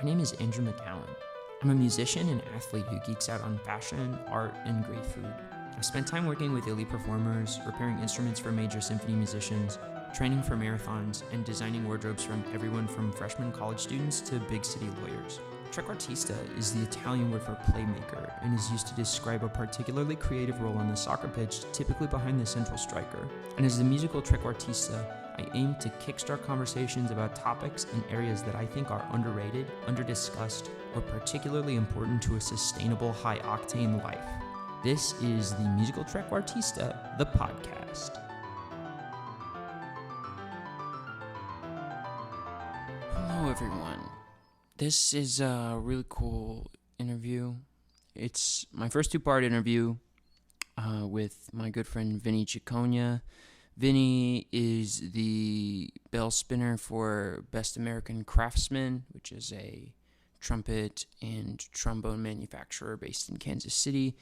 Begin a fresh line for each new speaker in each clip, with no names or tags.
My name is Andrew McGowan. I'm a musician and athlete who geeks out on fashion, art, and great food. I've spent time working with elite performers, repairing instruments for major symphony musicians, training for marathons, and designing wardrobes from everyone from freshman college students to big city lawyers. Trequartista is the Italian word for playmaker and is used to describe a particularly creative role on the soccer pitch, typically behind the central striker. And as the musical trequartista, I aim to kickstart conversations about topics and areas that I think are underrated, underdiscussed, or particularly important to a sustainable, high-octane life. This is the Musical Trequartista, the podcast. Hello, everyone. This is a really cool interview. It's my first two-part interview with my good friend Vinny Giaconia. Vinny is the bell spinner for Best American Craftsman, which is a trumpet and trombone manufacturer based in Kansas City.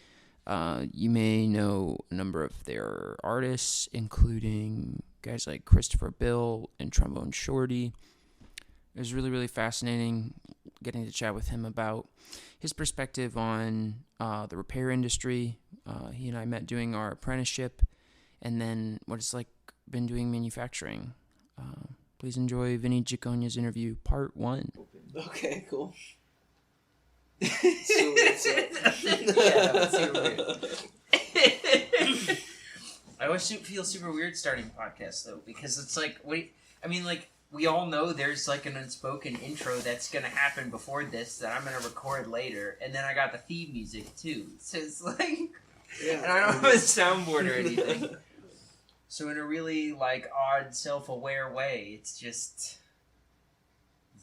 You may know a number of their artists, including guys like Christopher Bill and Trombone Shorty. It was really, really fascinating getting to chat with him about his perspective on the repair industry. He and I met doing our apprenticeship, and then what it's like been doing manufacturing. Please enjoy Vinny Giaconia's interview, part 1.
Okay, cool.
Yeah, that's super weird. I always feel super weird starting podcasts, though, because it's like, we all know there's like an unspoken intro that's going to happen before this that I'm going to record later, and then I got the theme music, too. So it's like, and I don't have a soundboard or anything. So in a really, odd, self-aware way, it's just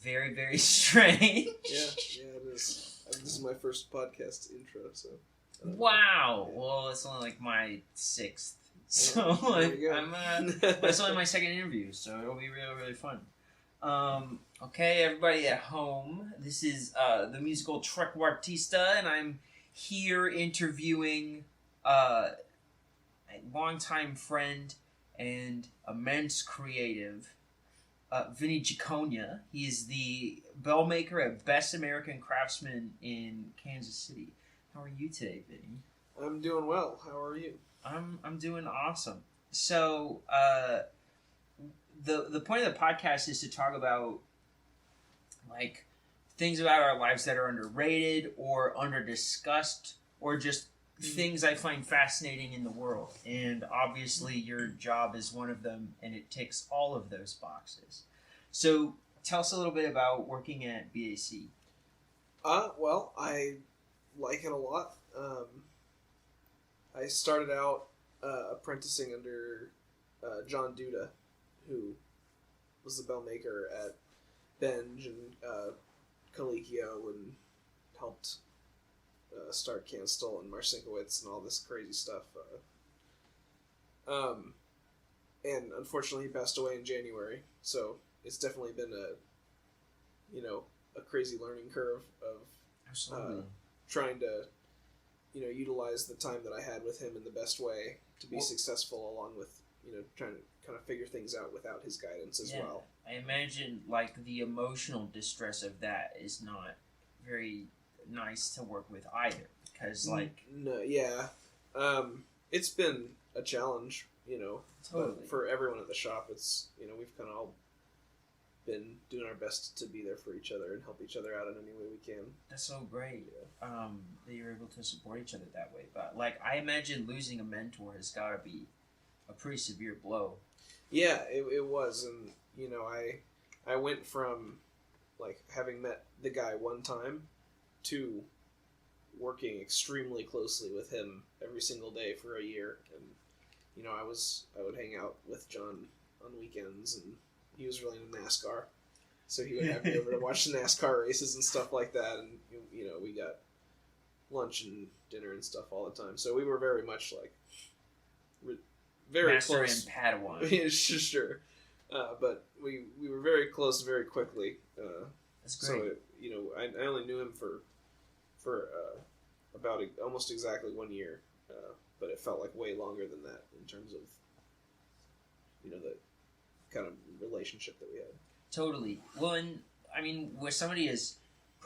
very, very strange.
Yeah, it is. This is my first podcast intro, so...
Wow! Well, it's only, my 6th. So, it's only my second interview, so it'll be really, really fun. Okay, everybody at home, this is the musical Trequartista, and I'm here interviewing a longtime friend and immense creative, Vinny Giaconia. He is the bell maker at Best American Craftsman in Kansas City. How are you today, Vinny?
I'm doing well. How are you?
I'm doing awesome. So, the point of the podcast is to talk about things about our lives that are underrated or underdiscussed, or just things I find fascinating in the world. And obviously your job is one of them, and it ticks all of those boxes. So tell us a little bit about working at BAC.
Well, I like it a lot. I started out apprenticing under John Duda, who was the bell maker at Benge and Colicchio, and helped start Canstel and Marcinkowitz and all this crazy stuff. And unfortunately he passed away in January, so it's definitely been a crazy learning curve of trying to utilize the time that I had with him in the best way to be successful, along with trying to kind of figure things out without his guidance as well.
I imagine the emotional distress of that is not very nice to work with either, because
it's been a challenge,
totally.
For everyone at the shop. It's we've kind of all been doing our best to be there for each other and help each other out in any way we can.
That's so great. That you're able to support each other that way. But I imagine losing a mentor has got to be a pretty severe blow.
Yeah, it was, and I went from having met the guy one time to working extremely closely with him every single day for a year. And I would hang out with John on weekends, and he was really into NASCAR, so he would have me over to watch the NASCAR races and stuff like that. And we got lunch and dinner and stuff all the time, so we were very much very
Master
close.
and Padawan.
Yeah, sure. But we were very close very quickly.
That's great.
So I only knew him for about almost exactly 1 year, but it felt like way longer than that in terms of the kind of relationship that we had.
Totally. Well, and I mean, with somebody as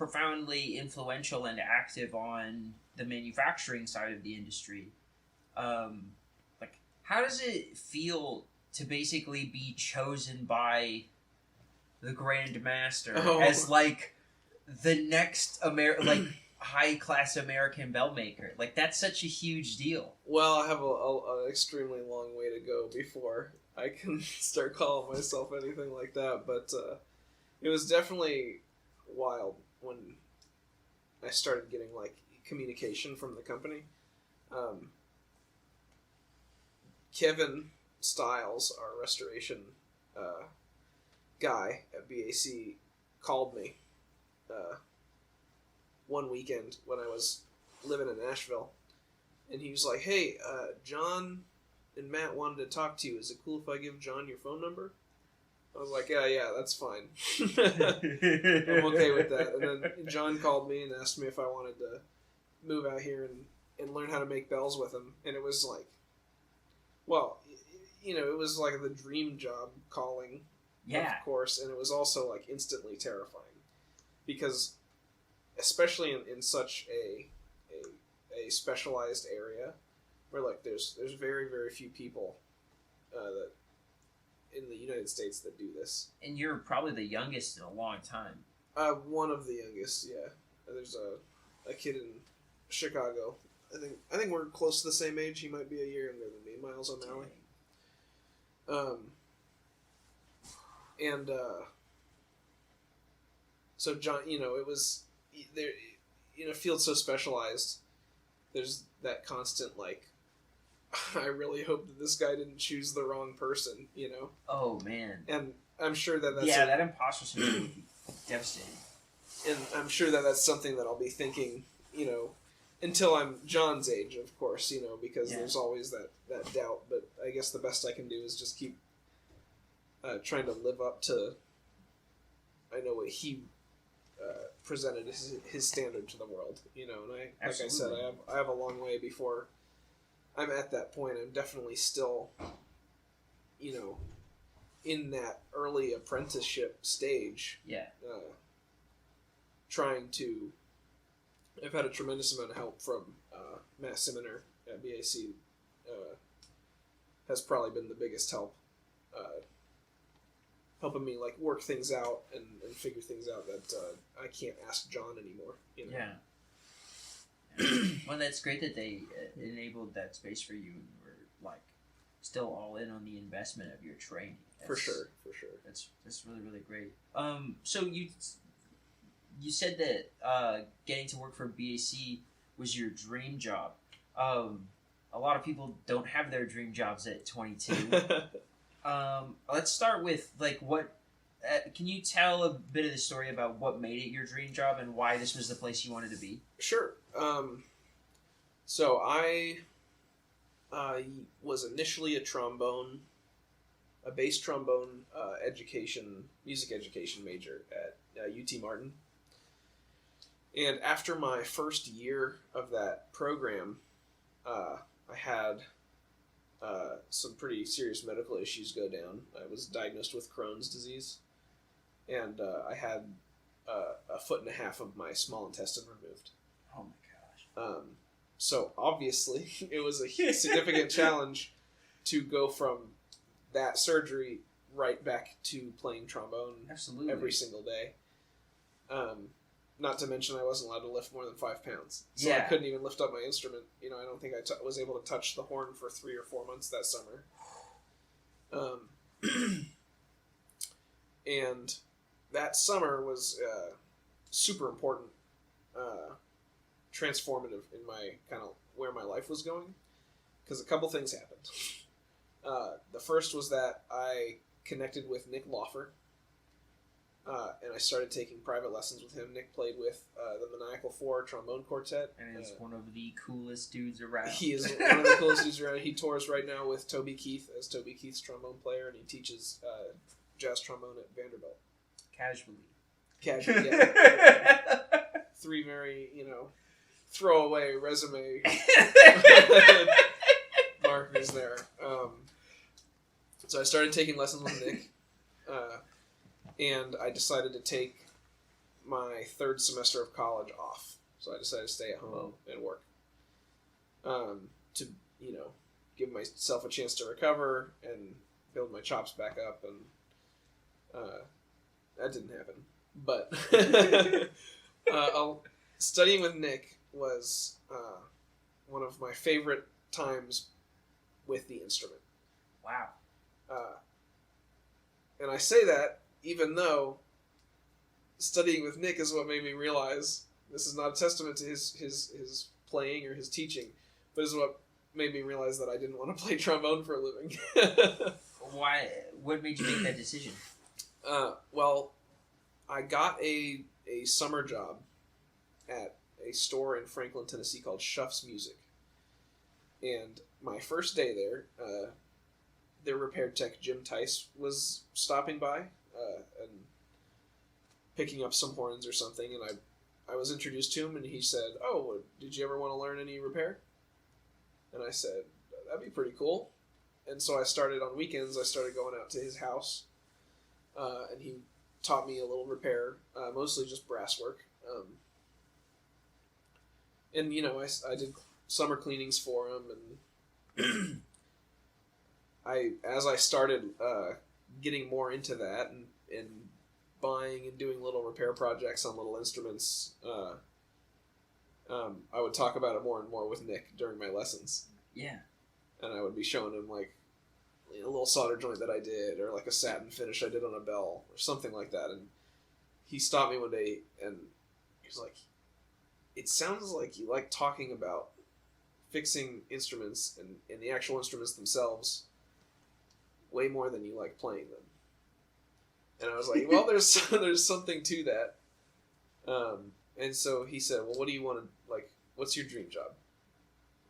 profoundly influential and active on the manufacturing side of the industry. Like, how does it feel to basically be chosen by the Grand Master as like the next high-class American bell maker? Like, that's such a huge deal.
Well, I have an extremely long way to go before I can start calling myself anything like that, but it was definitely wild when I started getting, like, communication from the company. Kevin Stiles, our restoration guy at BAC, called me one weekend when I was living in Nashville, and he was like, "Hey, John and Matt wanted to talk to you. Is it cool if I give John your phone number?" I was like, yeah, that's fine. I'm okay with that. And then John called me and asked me if I wanted to move out here and learn how to make bells with him. And it was like, well, you know, it was like the dream job calling, of course. And it was also like instantly terrifying because, especially in such a specialized area where like there's very, very few people that in the United States that do this.
And you're probably the youngest in a long time.
One of the youngest, yeah. There's a kid in Chicago. I think we're close to the same age. He might be a year younger than me, Miles O'Malley. So John, you know, it was there in a field so specialized. There's that constant like, I really hope that this guy didn't choose the wrong person, you know?
Oh, man.
And I'm sure that
that imposter syndrome would be devastating.
And I'm sure that that's something that I'll be thinking, you know, until I'm John's age, of course, you know, because there's always that doubt. But I guess the best I can do is just keep trying to live up to, I know what he presented his standard to the world, you know. And like I said, I have a long way before I'm at that point. I'm definitely still, you know, in that early apprenticeship stage. Yeah. Trying to... I've had a tremendous amount of help from Matt Siminer at BAC. Has probably been the biggest help. Helping me, like, work things out and figure things out that I can't ask John anymore. You know?
Yeah. Well, that's great that they enabled that space for you and were like still all in on the investment of your training.
For sure.
That's really, really great. So you said that getting to work for BAC was your dream job. A lot of people don't have their dream jobs at 22. Let's start with like what. Can you tell a bit of the story about what made it your dream job and why this was the place you wanted to be?
Sure. So I was initially a bass trombone music education major at UT Martin. And after my first year of that program, I had some pretty serious medical issues go down. I was diagnosed with Crohn's disease, and I had a foot and a half of my small intestine removed.
Oh my gosh.
So obviously it was a significant challenge to go from that surgery right back to playing trombone every single day. Not to mention I wasn't allowed to lift more than 5 pounds. So I couldn't even lift up my instrument. You know, I don't think I was able to touch the horn for 3 or 4 months that summer. And that summer was super important, transformative in my kind of where my life was going, because a couple things happened. The first was that I connected with Nick Lawfer, and I started taking private lessons with him. Nick played with the Maniacal 4 trombone quartet.
And is one of the coolest dudes around.
He is one of the coolest dudes around. He tours right now with Toby Keith as Toby Keith's trombone player, and he teaches jazz trombone at Vanderbilt. Casually, yeah. 3 very, throwaway resume markers there. So I started taking lessons with Nick, and I decided to take my third semester of college off, so I decided to stay at home and work. To give myself a chance to recover and build my chops back up, and that didn't happen. But studying with Nick was one of my favorite times with the instrument.
Wow.
And I say that even though studying with Nick is what made me realize this is not a testament to his playing or his teaching, but is what made me realize that I didn't want to play trombone for a living.
Why? What made you make that decision?
Well, I got a summer job at a store in Franklin, Tennessee called Shuff's Music. And my first day there, their repair tech, Jim Tice, was stopping by and picking up some horns or something. And I was introduced to him, and he said, "Oh, did you ever want to learn any repair?" And I said, "That'd be pretty cool." And so I started on weekends. I started going out to his house, and he taught me a little repair, mostly just brass work. And I did summer cleanings for him, and as I started getting more into that and buying and doing little repair projects on little instruments, I would talk about it more and more with Nick during my lessons.
Yeah. And
I would be showing him like a little solder joint that I did, or like a satin finish I did on a bell, or something like that. And he stopped me one day, and he was like, "It sounds like you like talking about fixing instruments and the actual instruments themselves way more than you like playing them." And I was like, "Well, there's something to that." And so he said, "Well, what do you want to, like, what's your dream job?"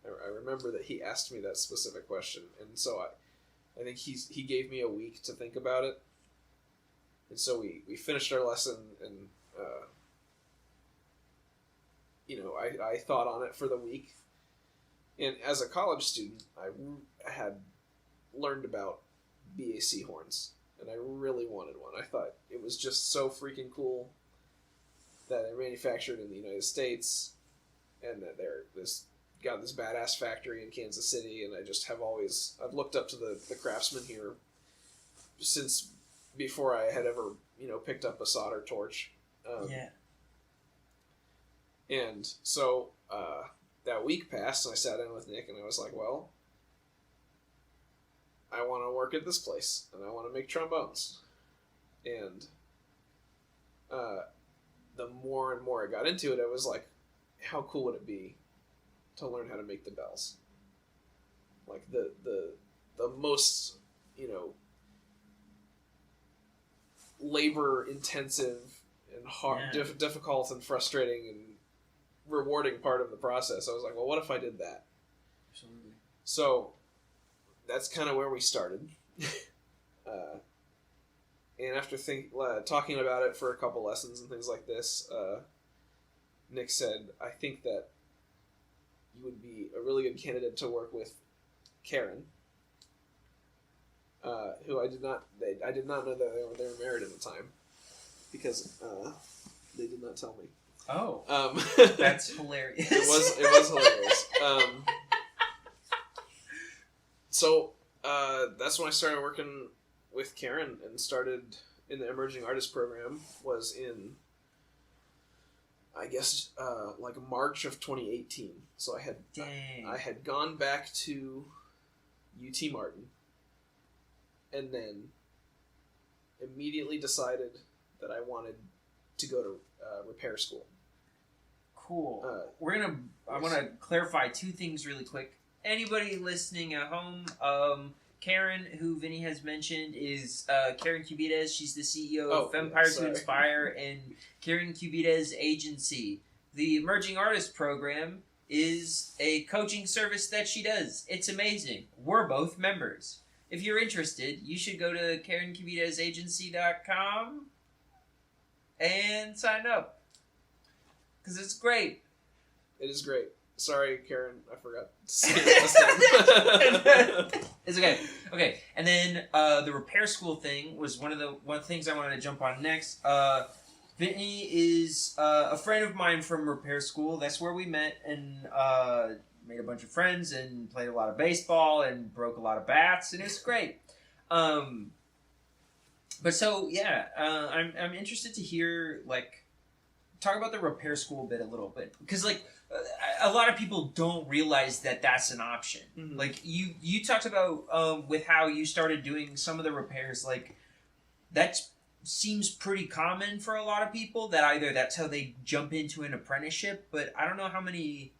I remember that he asked me that specific question, and so I think he gave me a week to think about it. And so we finished our lesson, and I thought on it for the week. And as a college student, I had learned about BAC horns, and I really wanted one. I thought it was just so freaking cool that they're manufactured in the United States, and that they're got this badass factory in Kansas City. And I just I've looked up to the craftsmen here since before I had ever picked up a solder torch. And so that week passed, and I sat down with Nick, and I was like, "Well, I want to work at this place, and I want to make trombones." And the more and more I got into it, I was like, how cool would it be to learn how to make the bells? Like the most, labor intensive and hard, difficult and frustrating and rewarding part of the process. I was like, well, what if I did that?
Absolutely.
So that's kind of where we started. And after talking about it for a couple lessons and things like this, Nick said, "I think that you would be a really good candidate to work with Karen," who I did not know that they were married at the time, because they did not tell me.
Oh, that's hilarious.
It was hilarious. So that's when I started working with Karen and started in the Emerging Artist Program. Was in, I guess, like March of 2018. So I had gone back to UT Martin, and then immediately decided that I wanted to go to repair school.
Cool. I want to clarify two things really quick. Anybody listening at home, Karen, who Vinny has mentioned, is Karen Cubides. She's the CEO of Empire to Inspire and Karen Cubides Agency. The Emerging Artist Program is a coaching service that she does. It's amazing. We're both members. If you're interested, you should go to KarenCubidesAgency.com and sign up, because it's great.
It is great. Sorry, Karen, I forgot to say it last time.
It's okay. Okay, and then the repair school thing was one of the things I wanted to jump on next. Vinny is a friend of mine from repair school. That's where we met and made a bunch of friends and played a lot of baseball and broke a lot of bats, and it was great. But so yeah, I'm interested to hear like talk about the repair school bit a little bit because like a lot of people don't realize that that's an option. Mm-hmm. Like you talked about with how you started doing some of the repairs, like that seems pretty common for a lot of people that either that's how they jump into an apprenticeship, but I don't know how many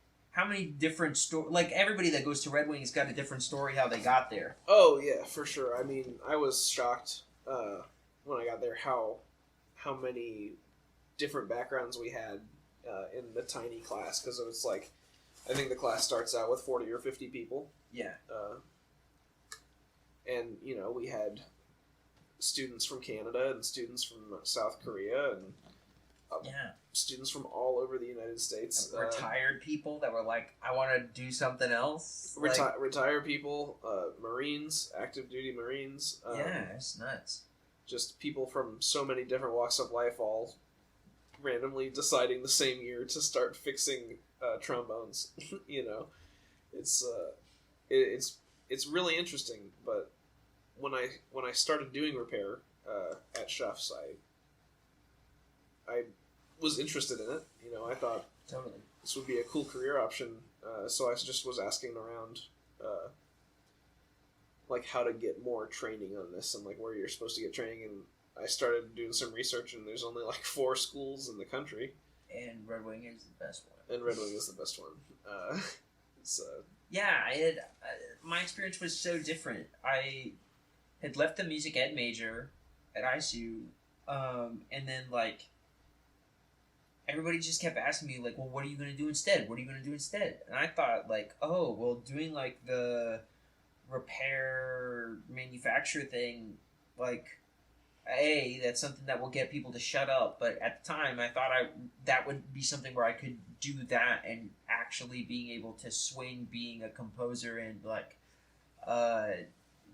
different like everybody that goes to Red Wing's got a different story how they got there.
Oh yeah, for sure. I mean, I was shocked when I got there how many different backgrounds we had in the tiny class, because it was like I think the class starts out with 40 or 50 people.
Yeah.
And you know, we had students from Canada and students from South Korea and students from all over the United States.
Retired people that were like, I want to do something else.
Retired people, Marines, active duty Marines.
Yeah, it's nuts.
Just people from so many different walks of life, all randomly deciding the same year to start fixing trombones. You know, it's really interesting. But when I started doing repair at Schuff's, I was interested in it. You know, I thought
totally
this would be a cool career option. So I just was asking around, like how to get more training on this and like where you're supposed to get training. And I started doing some research, and there's only like 4 schools in the country.
And Red Wing is the best one. Yeah, my experience was so different. I had left the music ed major at ISU, and then like everybody just kept asking me like, well, what are you going to do instead? What are you going to do instead? And I thought like, oh, well, doing like the repair manufacturer thing, like, that's something that will get people to shut up. But at the time, I thought that would be something where I could do that and actually being able to swing being a composer and like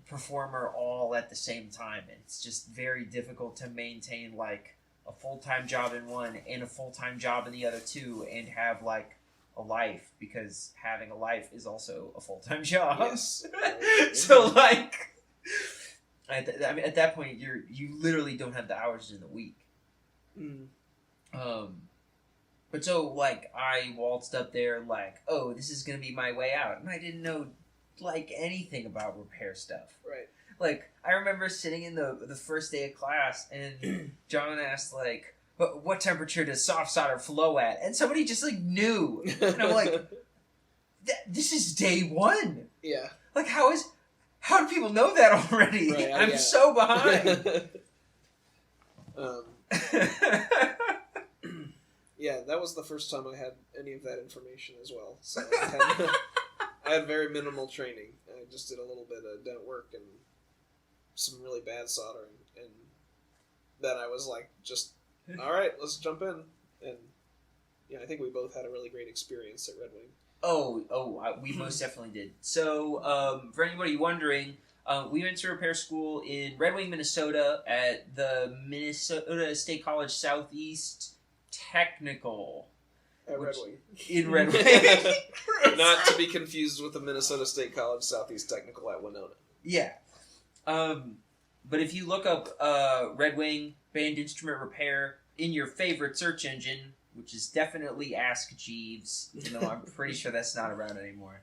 performer all at the same time. And it's just very difficult to maintain like a full-time job in one and a full-time job in the other two and have like a life, because having a life is also a full-time job.
Yes.
So like at that point you literally don't have the hours in the week. But so like I waltzed up there like, oh, this is gonna be my way out, and I didn't know like anything about repair stuff.
Right.
Like I remember sitting in the first day of class, and John asked like, what temperature does soft solder flow at? And somebody just like knew, and I'm like, this is day 1.
Yeah.
Like how do people know that already?
Right,
I'm so behind.
Yeah, that was the first time I had any of that information as well. So I had very minimal training. I just did a little bit of dent work and some really bad soldering, and then I was like, just all right, let's jump in. And yeah, I think we both had a really great experience at Red Wing.
We most definitely did. So, for anybody wondering, we went to repair school in Red Wing, Minnesota at the Minnesota State College Southeast Technical.
At Red Wing.
In Red Wing.
Not to be confused with the Minnesota State College Southeast Technical at Winona.
Yeah. But if you look up Red Wing Band Instrument Repair in your favorite search engine, which is definitely Ask Jeeves, even though I'm pretty sure that's not around anymore,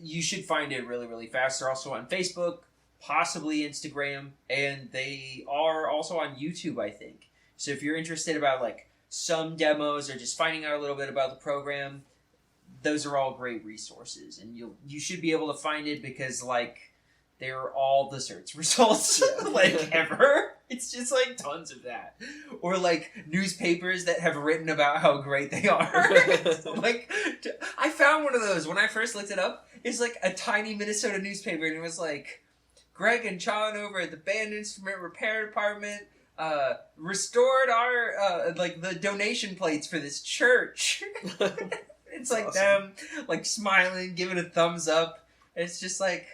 you should find it really, really fast. They're also on Facebook, possibly Instagram, and they are also on YouTube, I think. So if you're interested about like some demos or just finding out a little bit about the program, those are all great resources, and you should be able to find it because like they're all the search results like ever. It's just like tons of that, or like newspapers that have written about how great they are. Like I found one of those when I first looked it up. It's like a tiny Minnesota newspaper, and it was like Greg and John over at the Band Instrument Repair Department restored our like the donation plates for this church. It's like awesome. Them like smiling, giving a thumbs up. It's just like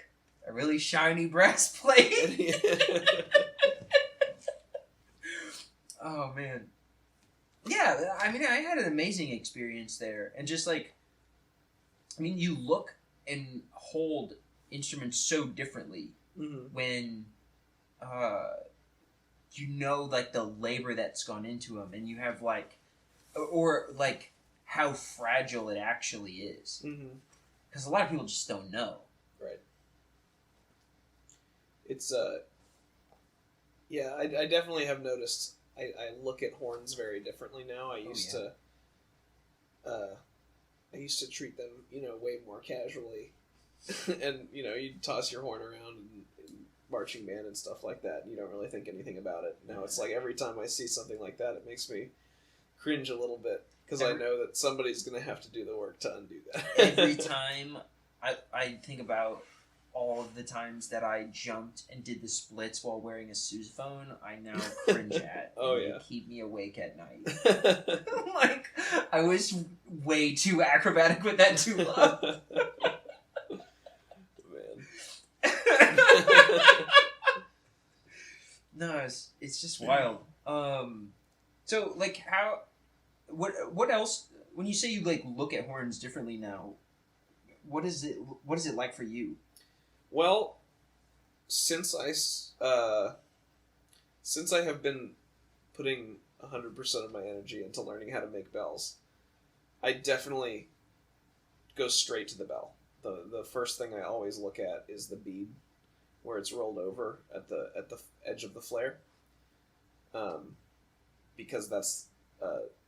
a really shiny brass plate. Oh Oh, man. Yeah, I mean, I had an amazing experience there. And just like, I mean, you look and hold instruments so differently when you know, like, the labor that's gone into them, and you have, like, or like how fragile it actually is. Because a lot of people just don't know.
Right. It's, yeah, I definitely have noticed, I look at horns very differently now. I used to treat them, way more casually. And, you'd toss your horn around in marching band and stuff like that, and you don't really think anything about it. Now it's like every time I see something like that, it makes me cringe a little bit, because I know that somebody's going to have to do the work to undo that.
Every time I think about all of the times that I jumped and did the splits while wearing a sousaphone, I now cringe at.
Oh, yeah.
They keep me awake at night. Like, I was way too acrobatic with that tuba. No, it's just wild. So like what else, when you say you like look at horns differently now, what is it like for you?
Well, since I have been putting 100% of my energy into learning how to make bells, I definitely go straight to the bell. The first thing I always look at is the bead, where it's rolled over at the edge of the flare, because that's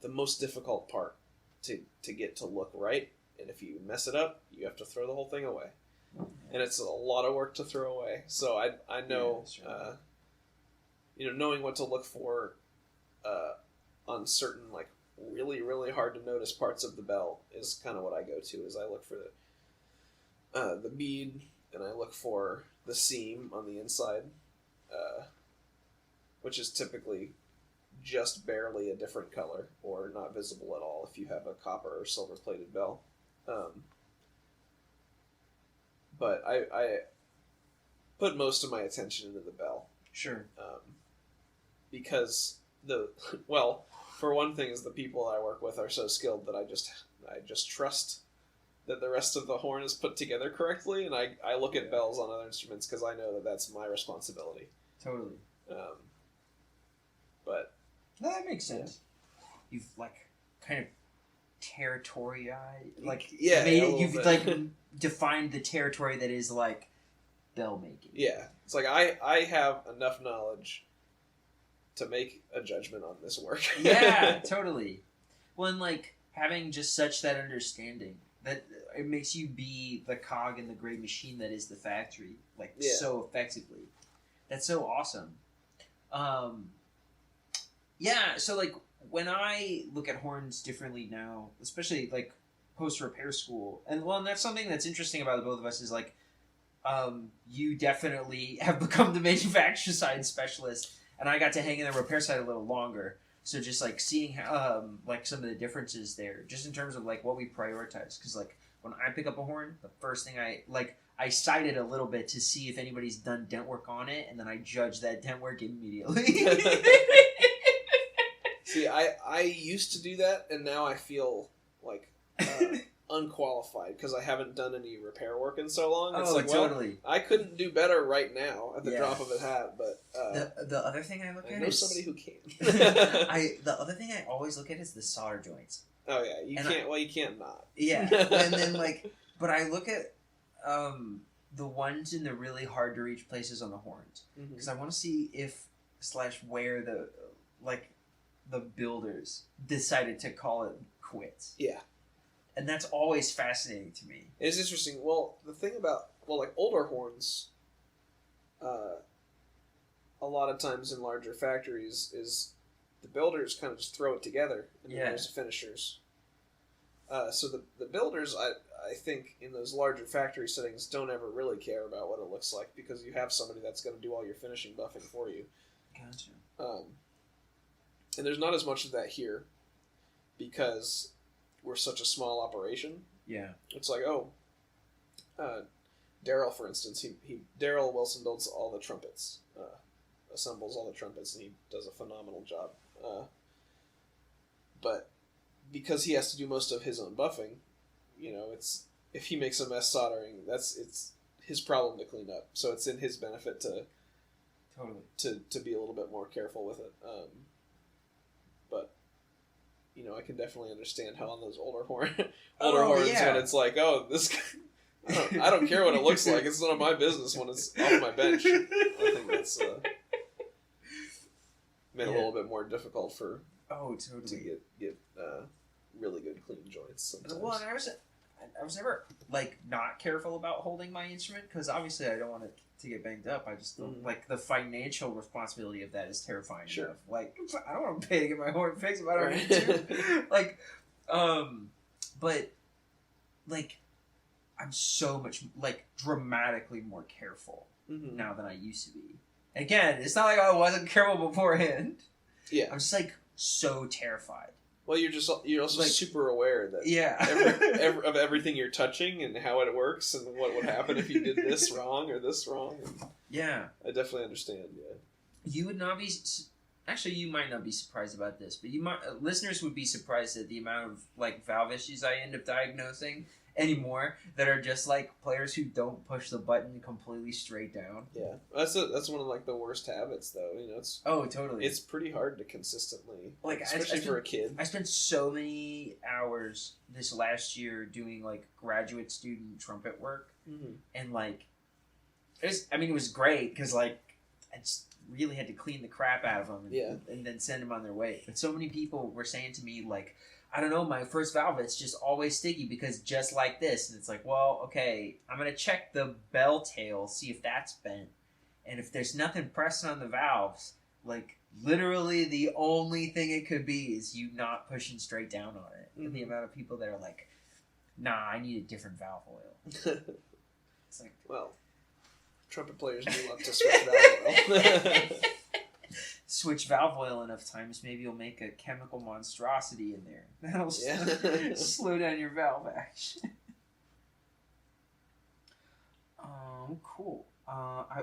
the most difficult part to get to look right. And if you mess it up, you have to throw the whole thing away, and it's a lot of work to throw away. So I know, knowing what to look for on certain, like, really, really hard to notice parts of the bell is kind of what I go to. Is I look for the bead, and I look for the seam on the inside, which is typically just barely a different color or not visible at all if you have a copper or silver plated bell. But I put most of my attention into the bell.
Sure.
Because for one thing, is the people I work with are so skilled that I just trust that the rest of the horn is put together correctly, and I look at bells on other instruments because I know that that's my responsibility.
Totally.
But
no, that makes sense. You've like kind of you've like defined the territory that is like bell making.
Yeah, it's like I have enough knowledge to make a judgment on this work.
Yeah, totally. Well, and like having just such that understanding that it makes you be the cog in the great machine that is the factory, like so effectively. That's so awesome. Yeah, so like when I look at horns differently now, especially like post repair school, and that's something that's interesting about the both of us is like, you definitely have become the manufacturer side specialist, and I got to hang in the repair side a little longer. So just like seeing how, like some of the differences there, just in terms of like what we prioritize, because like when I pick up a horn, the first thing I sight it a little bit to see if anybody's done dent work on it, and then I judge that dent work immediately.
See, I used to do that, and now I feel like unqualified because I haven't done any repair work in so long. It's totally. I couldn't do better right now at the drop of a hat, but
the other thing I look at
is somebody who can.
The other thing I always look at is the solder joints.
Oh yeah, you can't not.
Yeah, and then like, but I look at the ones in the really hard to reach places on the horns because I want to see if / where the builders decided to call it quits. Yeah. And that's always fascinating to me.
It's interesting. Well, the thing about, like older horns, a lot of times in larger factories is the builders kind of just throw it together and then there's the finishers. So the builders, I think, in those larger factory settings don't ever really care about what it looks like because you have somebody that's going to do all your finishing buffing for you.
Gotcha.
And there's not as much of that here because we're such a small operation.
Yeah.
It's like, Daryl, for instance, Daryl Wilson builds all the trumpets. assembles all the trumpets, and he does a phenomenal job. But because he has to do most of his own buffing, it's if he makes a mess soldering, it's his problem to clean up. So it's in his benefit to be a little bit more careful with it. But I can definitely understand how on those older horns when it's like, oh, this guy, I don't care what it looks like. It's none of my business when it's off my bench. I think that's made a little bit more difficult for to get really good clean joints sometimes.
Well, and I was never not careful about holding my instrument because obviously I don't want it to get banged up. I just don't the financial responsibility of that is terrifying.
Sure.
Enough. I don't want to pay to get my horn fixed if I don't need to. But I'm so much dramatically more careful now than I used to be. Again, it's not like I wasn't careful beforehand.
Yeah.
I'm just so terrified.
Well, you're also super aware that of everything you're touching and how it works and what would happen if you did this wrong or this wrong.
Yeah,
I definitely understand. Yeah,
you would not be. Actually, you might not be surprised about this, but listeners would be surprised at the amount of valve issues I end up diagnosing anymore that are just players who don't push the button completely straight down.
Yeah, that's one of the worst habits though. It's
totally.
It's pretty hard to consistently especially for a kid.
I spent so many hours this last year doing graduate student trumpet work, and it was great because I just really had to clean the crap out of them and then send them on their way. But so many people were saying to me I don't know, my first valve, it's just always sticky because just like this. And it's well, okay, I'm going to check the bell tail, see if that's bent. And if there's nothing pressing on the valves, literally the only thing it could be is you not pushing straight down on it. And the amount of people that are nah, I need a different valve oil. It's
well, trumpet players do love to switch valve oil.
Switch valve oil enough times, maybe you'll make a chemical monstrosity in there. That'll slow down your valve action. Cool.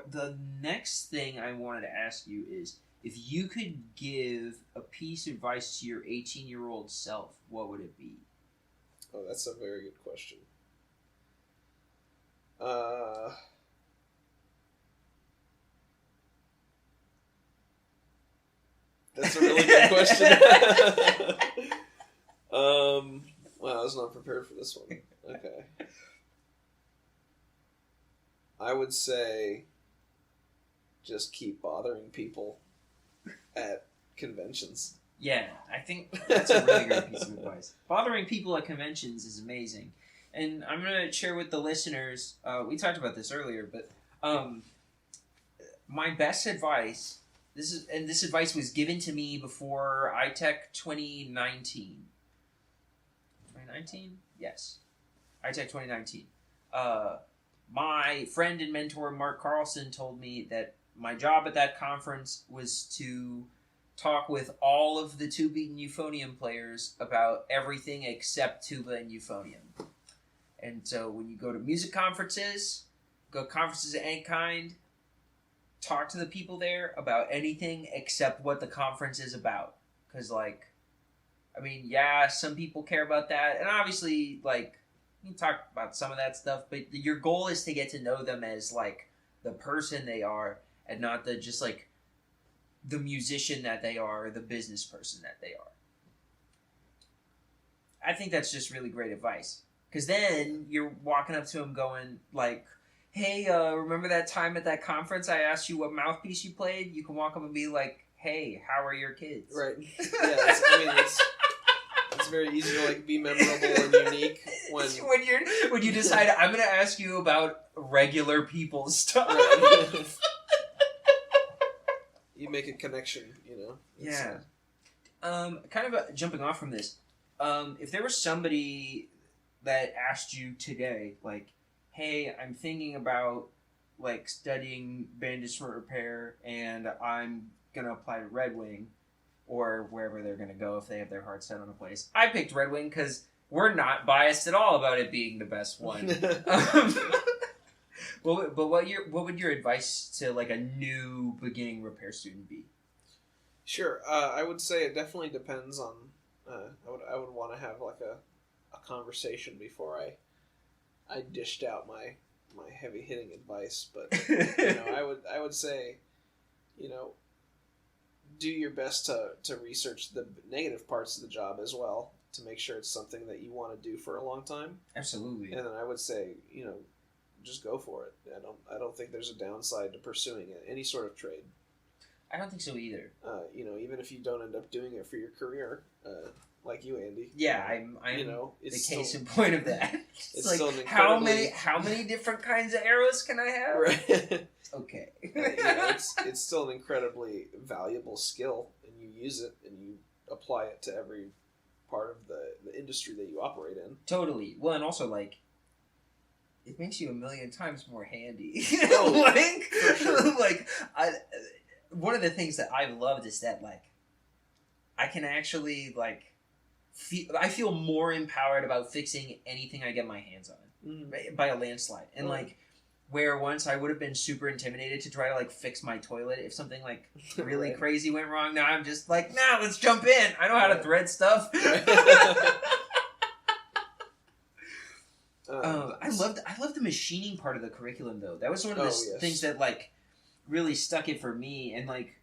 The next thing I wanted to ask you is, if you could give a piece of advice to your 18-year-old self, what would it be?
Oh, that's a very good question. That's a really good question. Wow, I was not prepared for this one. Okay. I would say just keep bothering people at conventions.
Yeah, I think that's a really great piece of advice. Bothering people at conventions is amazing. And I'm going to share with the listeners, we talked about this earlier, but my best advice... This advice was given to me before iTech 2019. 2019? Yes. iTech 2019. My friend and mentor, Mark Carlson, told me that my job at that conference was to talk with all of the tuba and euphonium players about everything except tuba and euphonium. And so when you go to music conferences, go conferences of any kind, talk to the people there about anything except what the conference is about. Because, some people care about that. And obviously, you can talk about some of that stuff. But your goal is to get to know them as, the person they are. And not the musician that they are or the business person that they are. I think that's just really great advice. Because then you're walking up to them going, hey, remember that time at that conference I asked you what mouthpiece you played? You can walk up and be hey, how are your kids?
Right. Yeah, it's very easy to be memorable and unique
when you decide I'm going to ask you about regular people stuff.
Right. You make a connection,
Yeah. Kind of jumping off from this. If there was somebody that asked you today, hey, I'm thinking about studying band instrument repair, and I'm gonna apply to Red Wing, or wherever they're gonna go if they have their heart set on a place. I picked Red Wing because we're not biased at all about it being the best one. Well, but what would your advice to like a new beginning repair student be?
Sure. I would say it definitely depends on. I would want to have like a conversation before I dished out my heavy hitting advice. But I would say, do your best to research the negative parts of the job as well to make sure it's something that you want to do for a long time.
Absolutely.
And then I would say, just go for it. I don't think there's a downside to pursuing any sort of trade.
I don't think so either.
Even if you don't end up doing it for your career, like you, Andy.
Yeah, I'm
it's
the case
still,
in point of that.
It's
like,
still an
how many different kinds of arrows can I have?
Right.
Okay.
It's still an incredibly valuable skill, and you use it and you apply it to every part of the industry that you operate in.
Totally. Well, and also like, it makes you a million times more handy.
Oh,
like,
for sure.
Like, one of the things that I've loved is that like, I can actually like, I feel more empowered about fixing anything I get my hands on by a landslide. And like, where once I would have been super intimidated to try to like fix my toilet if something like really
right.
crazy went wrong. Now I'm just like, nah, let's jump in. I know how to thread stuff. I loved the machining part of the curriculum though. That was one of the things that like really stuck it for me, and like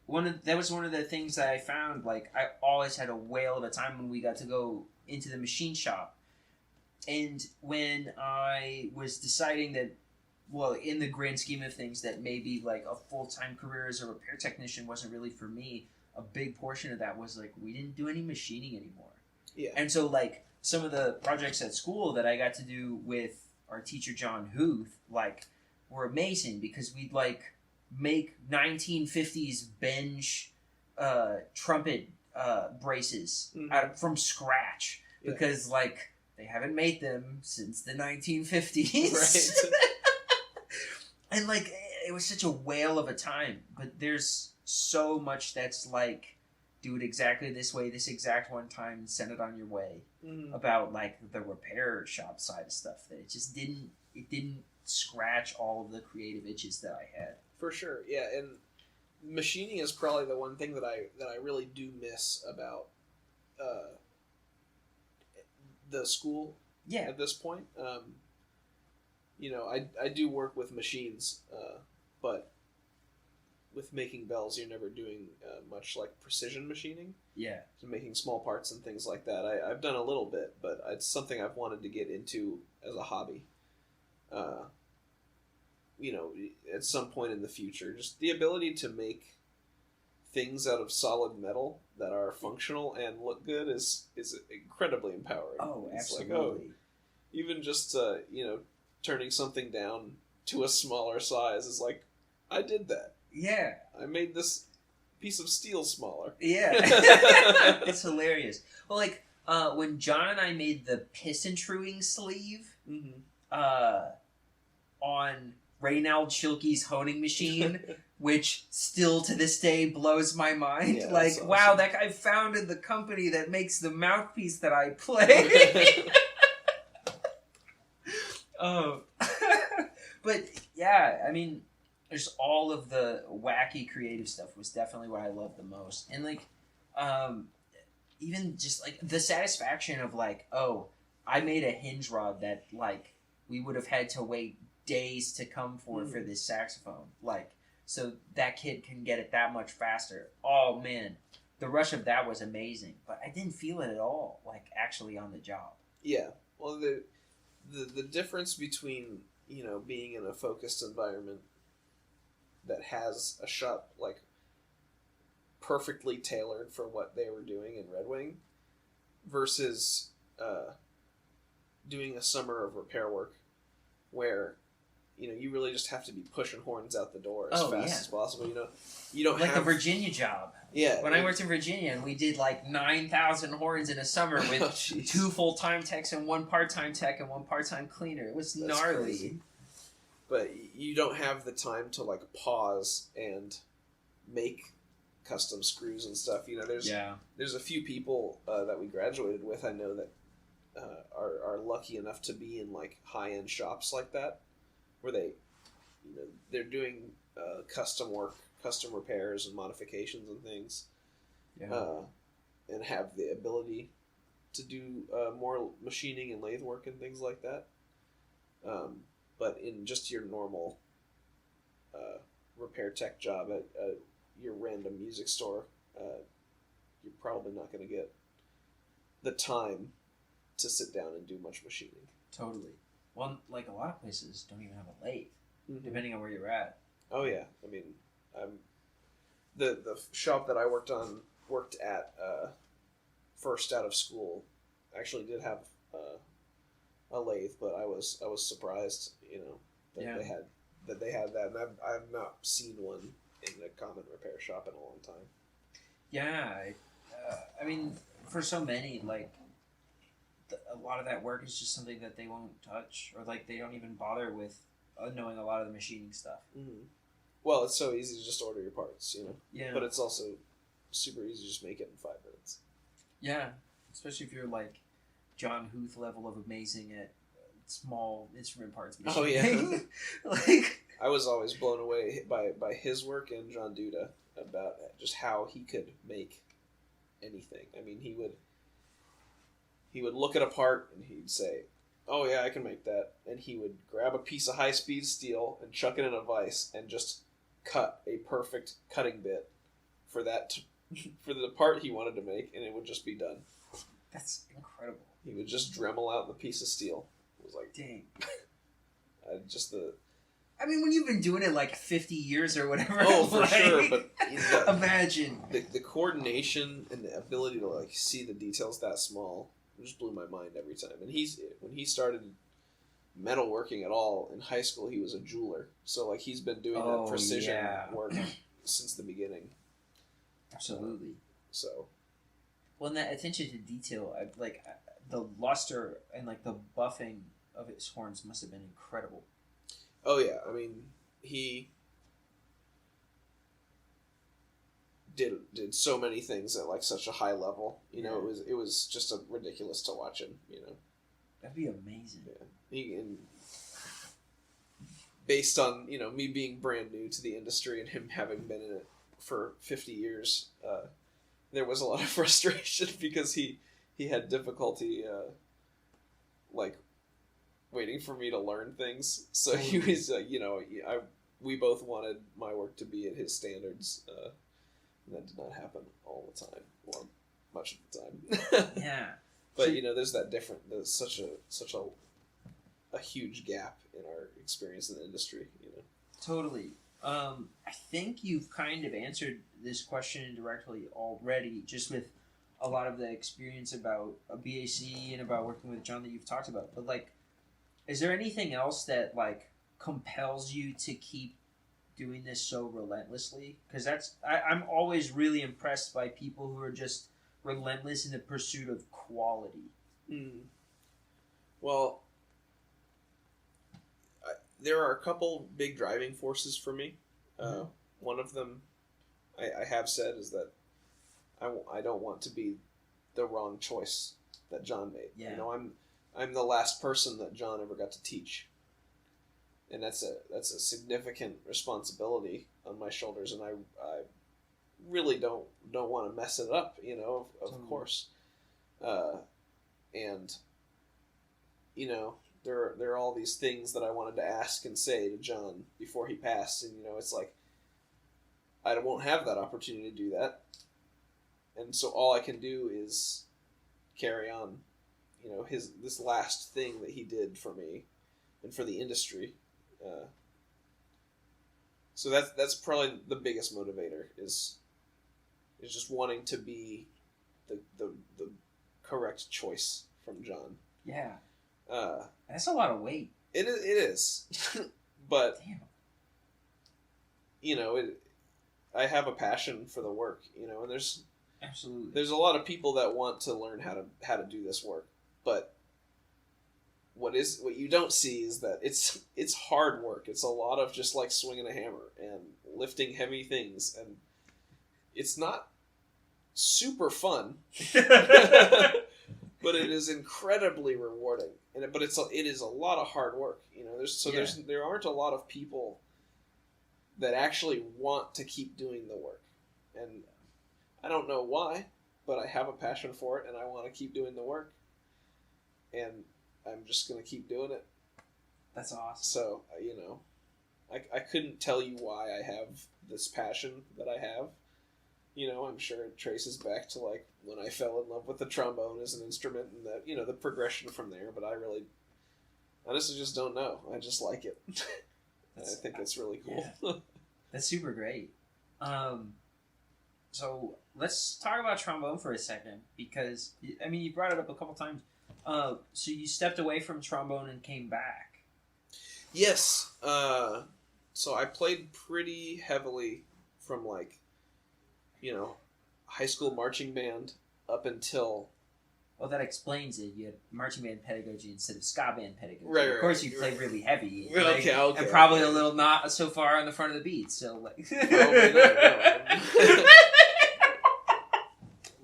that was one of the things that I found. Like I always had a whale of a time when we got to go into the machine shop, and when I was deciding that, well, in the grand scheme of things, that maybe like a full-time career as a repair technician wasn't really for me. A big portion of that was like we didn't do any machining anymore.
Yeah, and
so like some of the projects at school that I got to do with our teacher John Huth like were amazing because we'd like make 1950s Benj trumpet braces from scratch because like they haven't made them since the 1950s. Right. And like it was such a whale of a time, but there's so much that's like do it exactly this way, this exact one time, and send it on your way. About like the repair shop side of stuff that it didn't scratch all of the creative itches that I had.
For sure, yeah, and machining is probably the one thing that I really do miss about the school.
Yeah.
At this point, I do work with machines, but with making bells, you're never doing much like precision machining.
Yeah. So
making small parts and things like that. I've done a little bit, but it's something I've wanted to get into as a hobby. At some point in the future, just the ability to make things out of solid metal that are functional and look good is incredibly empowering.
Oh, absolutely.
It's like, even just turning something down to a smaller size is like, I did that.
Yeah.
I made this piece of steel smaller.
Yeah. It's hilarious. Well, like, when John and I made the piston truing sleeve on Reynald Schilke's honing machine, which still to this day blows my mind.
Yeah,
like,
awesome.
Wow, that guy founded the company that makes the mouthpiece that I play. But yeah, I mean, there's all of the wacky creative stuff was definitely what I loved the most. And like, even just like the satisfaction of like, oh, I made a hinge rod that like we would have had to wait days to come for this saxophone. Like, so that kid can get it that much faster. Oh man, the rush of that was amazing. But I didn't feel it at all, like actually on the job.
Yeah. Well, the difference between, being in a focused environment that has a shop like perfectly tailored for what they were doing in Red Wing versus doing a summer of repair work where you really just have to be pushing horns out the door as fast as possible. You don't
like
have
a Virginia job.
Yeah.
When I worked in Virginia, and we did like 9,000 horns in a summer with 2 full-time techs and 1 part-time tech and 1 part-time cleaner. It was gnarly.
Crazy. But you don't have the time to like pause and make custom screws and stuff. There's a few people that we graduated with I know that are lucky enough to be in like high-end shops like that, where they they're doing custom work, custom repairs and modifications and things, and have the ability to do more machining and lathe work and things like that. But in just your normal repair tech job at your random music store, you're probably not going to get the time to sit down and do much machining.
Totally. Well, like a lot of places don't even have a lathe, depending on where you're at.
Oh yeah, I mean, the shop that I worked at first out of school actually did have a lathe, but I was surprised, that they had that, and I've not seen one in a common repair shop in a long time.
Yeah, I mean, for so many, like, a lot of that work is just something that they won't touch, or like they don't even bother with knowing a lot of the machining stuff.
Mm-hmm. Well, it's so easy to just order your parts,
Yeah.
But it's also super easy to just make it in 5 minutes.
Yeah, especially if you're like John Huth level of amazing at small instrument parts machining.
Oh yeah. Like, I was always blown away by his work and John Duda about just how he could make anything. I mean, he would look at a part and he'd say, "Oh yeah, I can make that," and he would grab a piece of high-speed steel and chuck it in a vise and just cut a perfect cutting bit for for the part he wanted to make, and it would just be done.
That's incredible.
He would just Dremel out the piece of steel. It was like,
dang.
I
mean, when you've been doing it like 50 years or whatever.
Oh, for sure. But
imagine
the coordination and the ability to like see the details that small just blew my mind every time. And when he started metalworking at all in high school, he was a jeweler. So like he's been doing that precision work since the beginning.
Absolutely.
So,
well, and that attention to detail, the luster and like the buffing of his horns must have been incredible.
Oh yeah, I mean, he did so many things at like such a high level. It was just ridiculous to watch him.
That'd be amazing.
Yeah, based on me being brand new to the industry and him having been in it for 50 years, there was a lot of frustration because he had difficulty like waiting for me to learn things. So he was we both wanted my work to be at his standards, and that did not happen all the time or much of the time.
Yeah.
But there's such a huge gap in our experience in the industry.
Totally. I think you've kind of answered this question indirectly already, just with a lot of the experience about a BAC and about working with John that you've talked about. But like, is there anything else that like compels you to keep doing this so relentlessly? Because I'm always really impressed by people who are just relentless in the pursuit of quality.
Well, there are a couple big driving forces for me. One of them, I have said, is that I don't want to be the wrong choice that John made.
Yeah.
I'm the last person that John ever got to teach, and that's a significant responsibility on my shoulders, and I really don't want to mess it up. Of course, and there are all these things that I wanted to ask and say to John before he passed, and it's like I won't have that opportunity to do that, and so all I can do is carry on, this last thing that he did for me and for the industry. So that's probably the biggest motivator is just wanting to be the correct choice from John.
Yeah. That's a lot of weight.
It is. But
damn.
I have a passion for the work, and
absolutely
there's a lot of people that want to learn how to do this work, but what you don't see is that it's hard work. It's a lot of just like swinging a hammer and lifting heavy things, and it's not super fun, but it is incredibly rewarding. But it is a lot of hard work. There aren't a lot of people that actually want to keep doing the work. And I don't know why, but I have a passion for it, and I want to keep doing the work. And I'm just going to keep doing it.
That's awesome.
So, you know, I couldn't tell you why I have this passion that I have. You know, I'm sure it traces back to, like, when I fell in love with the trombone as an instrument and the, you know, the progression from there. But I really, honestly just don't know. I just like it. I think it's really cool.
Yeah. That's super great. So let's talk about trombone for a second, because, I mean, you brought it up a couple times. So you stepped away from trombone and came back.
Yes. So I played pretty heavily from, like, you know, high school marching band up until...
Well, that explains it. You had marching band pedagogy instead of ska band pedagogy.
Right,
of course, you played really heavy.
Okay.
And probably a little not so far on the front of the beat. So, like...
Probably not, no.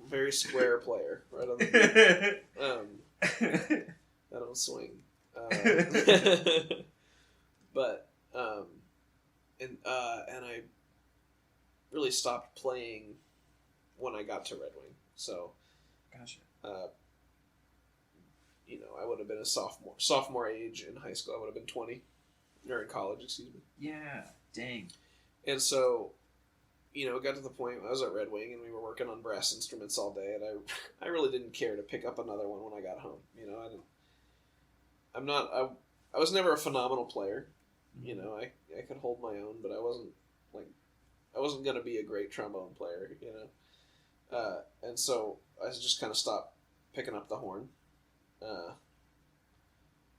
Very square player. Right on the beat. I don't swing. But, and I really stopped playing when I got to Red Wing. So,
gotcha.
You know, I would have been a sophomore age in high school. I would have been 20, or in college, excuse me.
Yeah, dang.
And so, you know, it got to the point I was at Red Wing and we were working on brass instruments all day, and I really didn't care to pick up another one when I got home. You know, I was never a phenomenal player. You know, I could hold my own, but I wasn't going to be a great trombone player, you know. And so I just kind of stopped picking up the horn.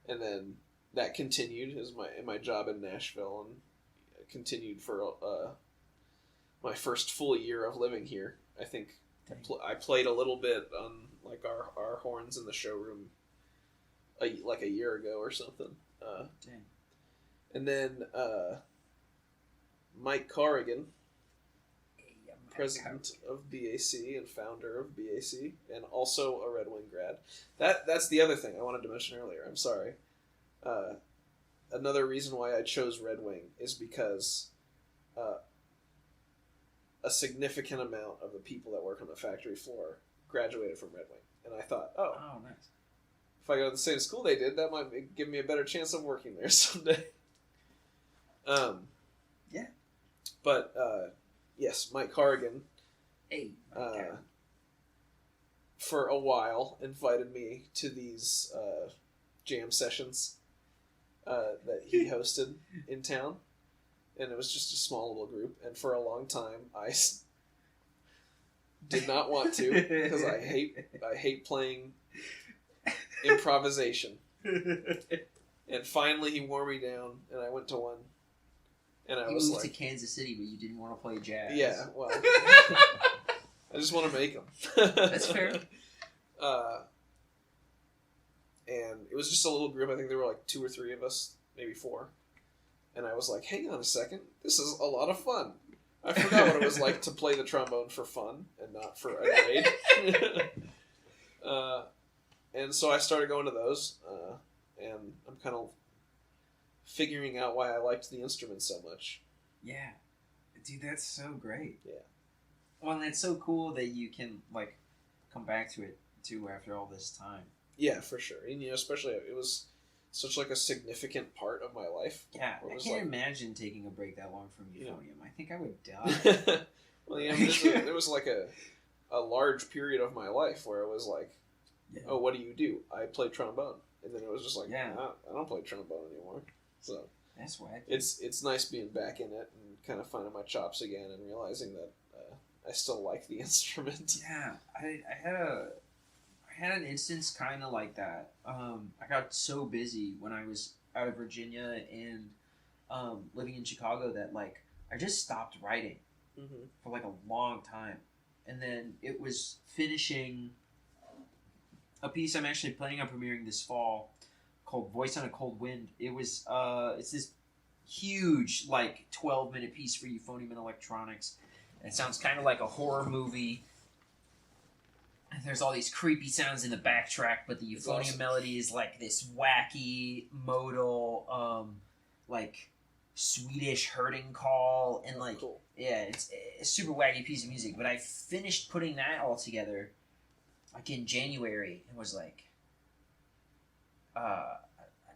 And then that continued as my job in Nashville, and continued for my first full year of living here. I think I played a little bit on, like, our horns in the showroom like a year ago or something.
Dang.
And then Mike Corrigan, president of BAC and founder of BAC, and also a Red Wing grad. That's the other thing I wanted to mention earlier. I'm sorry. Another reason why I chose Red Wing is because a significant amount of the people that work on the factory floor graduated from Red Wing. And I thought, oh nice. If I go to the same school they did, that might give me a better chance of working there someday.
Yeah.
But, yes, Mike Corrigan, for a while, invited me to these jam sessions that he hosted in town. And it was just a small little group. And for a long time, I did not want to, because I hate playing improvisation. And finally he wore me down, and I went to one. And I was
moved to Kansas City, but you didn't want to play jazz.
Yeah, well, I just want to make them.
That's fair.
And it was just a little group. I think there were like 2 or 3 of us, maybe 4. And I was like, hang on a second, this is a lot of fun. I forgot what it was like to play the trombone for fun and not for a grade. And so I started going to those, and I'm kind of figuring out why I liked the instrument so much.
Yeah. Dude, that's so great.
Yeah.
Well, and it's so cool that you can, like, come back to it, too, after all this time.
Yeah, for sure. And, you know, especially, it was such, like, a significant part of my life.
Yeah, I can't
like,
imagine taking a break that long from euphonium.
Yeah.
I think I would die.
Well, yeah, there was, like, a large period of my life where it was like, oh, what do? I play trombone. And then it was just like, I don't play trombone anymore. So
that's why
it's nice being back in it and kind of finding my chops again and realizing that I still like the instrument.
Yeah, I had an instance kind of like that. I got so busy when I was out of Virginia and living in Chicago that, like, I just stopped writing for like a long time, and then it was finishing a piece I'm actually planning on premiering this fall called Voice on a Cold Wind. It was it's this huge, like, 12-minute piece for euphonium and electronics. And it sounds kind of like a horror movie. And there's all these creepy sounds in the backtrack, but the euphonium melody is like this wacky, modal, like, Swedish herding call, and like,
Cool.
yeah, it's a super wacky piece of music. But I finished putting that all together, like in January, and was like, I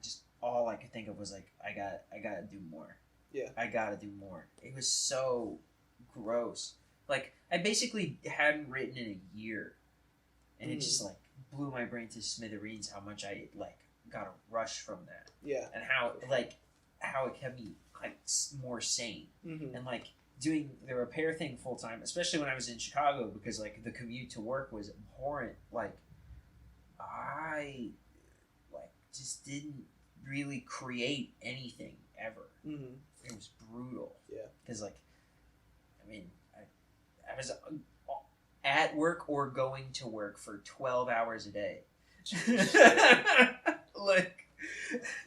just all I could think of was like, I gotta do more.
Yeah.
I gotta do more. It was so gross. Like, I basically hadn't written in a year, and it just like blew my brain to smithereens how much I like got a rush from that.
Yeah.
And how it kept me like more sane, and like doing the repair thing full time, especially when I was in Chicago, because like the commute to work was abhorrent. Like, I like just didn't really create anything ever. It was brutal.
Yeah.
Because like, I mean, I was at work or going to work for 12 hours a day. Like,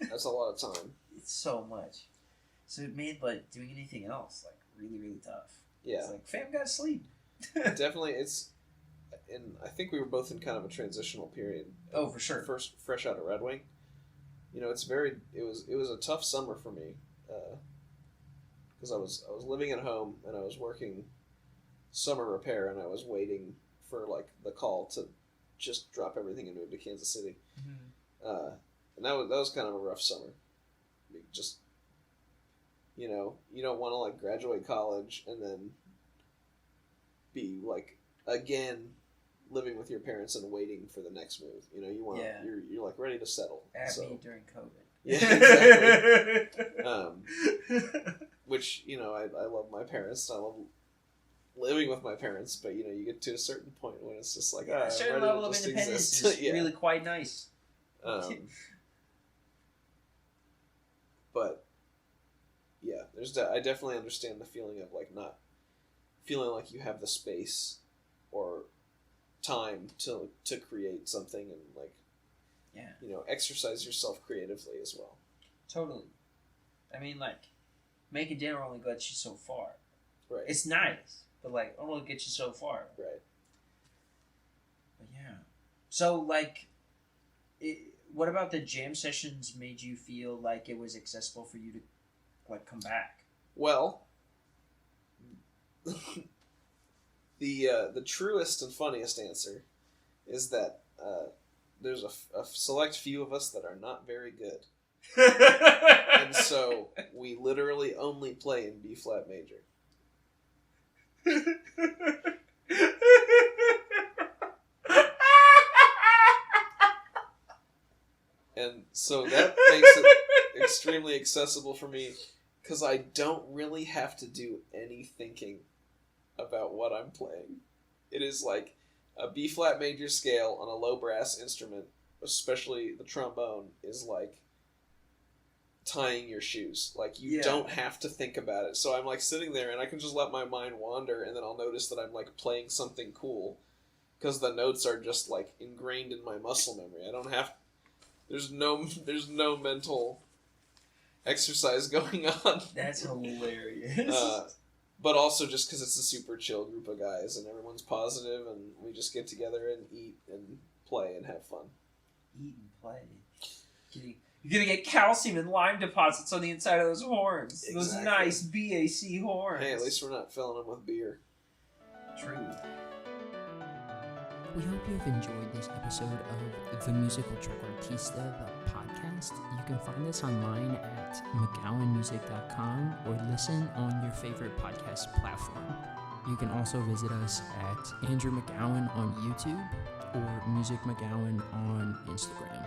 that's a lot of time.
It's so much. So it made like doing anything else like really, really tough.
Yeah.
It's like, fam, gotta sleep.
Definitely, and I think we were both in kind of a transitional period.
Oh, for sure.
First, fresh out of Red Wing. You know, it was a tough summer for me, because I was living at home and I was working summer repair, and I was waiting for like the call to just drop everything and move to Kansas City. And that was kind of a rough summer. Just, you know, you don't want to like graduate college and then be like again living with your parents and waiting for the next move. You know, you want you're like ready to settle.
Me during COVID.
Yeah, exactly. Which, you know, I love my parents. I love living with my parents, but you know, you get to a certain point when it's just like
a certain level of independence is really quite nice.
But yeah, I definitely understand the feeling of like not feeling like you have the space or time to create something and like, you know, exercise yourself creatively as well.
Totally. I mean, like, making dinner only gets you so far.
Right.
It's nice, but like only gets you so far.
Right.
But yeah. So like, what about the jam sessions made you feel like it was accessible for you to like come back?
Well, the truest and funniest answer is that there's a select few of us that are not very good. And so we literally only play in B flat major. And so that makes it extremely accessible for me because I don't really have to do any thinking about what I'm playing. It is like a B flat major scale on a low brass instrument, especially the trombone, is like tying your shoes. Like, you don't have to think about it. So I'm like sitting there and I can just let my mind wander, and then I'll notice that I'm like playing something cool because the notes are just like ingrained in my muscle memory. I don't have... There's no mental exercise going on.
That's hilarious.
But also just because it's a super chill group of guys and everyone's positive and we just get together and eat and play and have fun.
Eat and play. You're going to get calcium and lime deposits on the inside of those horns. Exactly. Those nice BAC horns.
Hey, at least we're not filling them with beer.
True.
We hope you've enjoyed this episode of The Musical Truck Artista, the podcast. You can find us online at McGowanmusic.com or listen on your favorite podcast platform. You can also visit us at Andrew McGowan on YouTube or Music McGowan on Instagram.